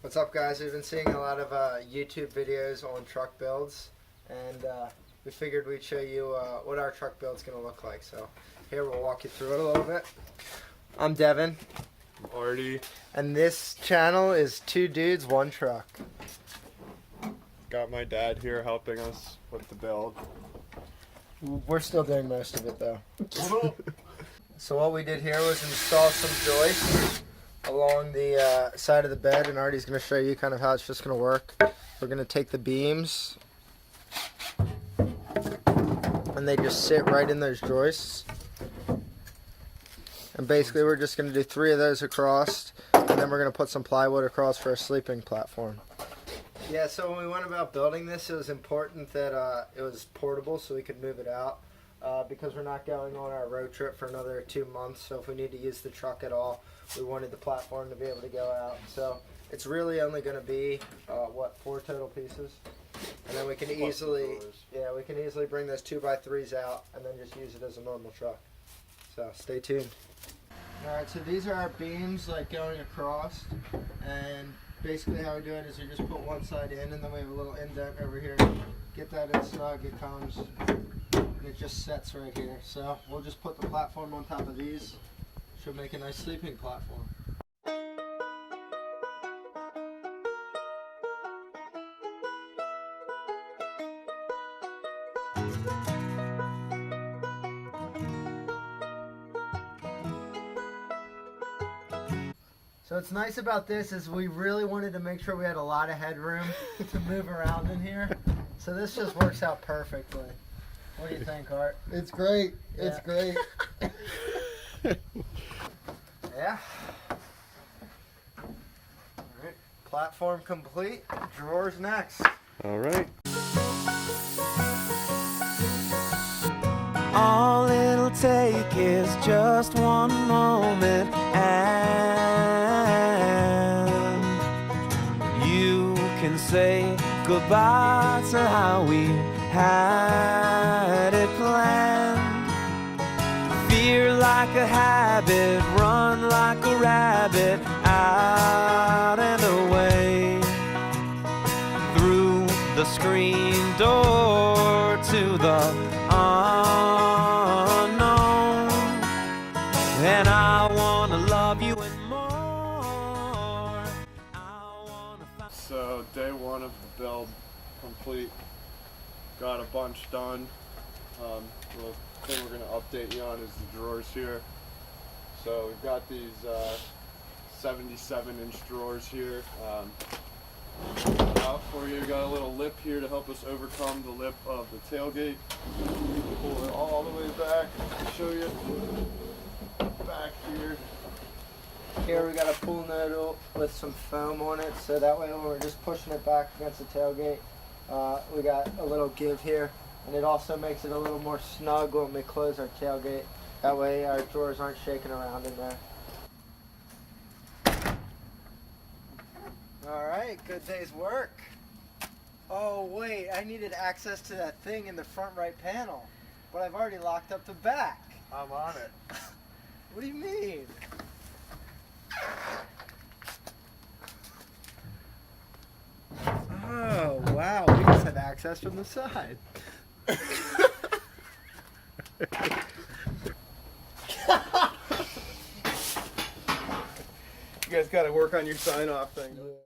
What's up, guys? We've been seeing a lot of YouTube videos on truck builds, and we figured we'd show you what our truck build's going to look like. So here, we'll walk you through it a little bit. I'm Devin. I'm Artie. And this channel is Two Dudes, One Truck. Got my dad here helping us with the build. We're still doing most of it, though. So what we did here was install some joists along the side of the bed, and Artie's going to show you kind of how it's just going to work. We're going to take the beams, and they just sit right in those joists. And basically we're just going to do 3 of those across, and then we're going to put some plywood across for a sleeping platform. Yeah, so when we went about building this, it was important that it was portable so we could move it out. Because we're not going on our road trip for another 2 months, so if we need to use the truck at all, we wanted the platform to be able to go out. So it's really only going to be 4 total pieces, and then we can easily bring those 2x3s out and then just use it as a normal truck. So stay tuned. All right, so these are our beams like going across, and basically how we do it is we just put one side in, and then we have a little indent over here. Get that in snug, it comes. And it just sets right here. So we'll just put the platform on top of these. Should make a nice sleeping platform. So what's nice about this is we really wanted to make sure we had a lot of headroom to move around in here. So this just works out perfectly. What do you think, Art? It's great. Yeah. It's great. Yeah. Alright. Platform complete. Drawers next. All right. All it'll take is just one moment, and you can say goodbye to how we had it planned. Fear like a habit, run like a rabbit, out and away, through the screen door to the unknown. And I wanna love you and more. So day 1 of the build complete. Got a bunch done. The thing we're going to update you on is the drawers here. So we've got these 77-inch drawers here. Out for you. Got a little lip here to help us overcome the lip of the tailgate. Pull it all the way back. Show you back here. Here we got a pool noodle with some foam on it, so that way when we're just pushing it back against the tailgate, we got a little give here, and it also makes it a little more snug when we close our tailgate. That way our drawers aren't shaking around in there. Alright, good day's work. Oh wait, I needed access to that thing in the front right panel, but I've already locked up the back. I'm on it. What do you mean? Oh, wow, we just have access from the side. You guys got to work on your sign-off thing.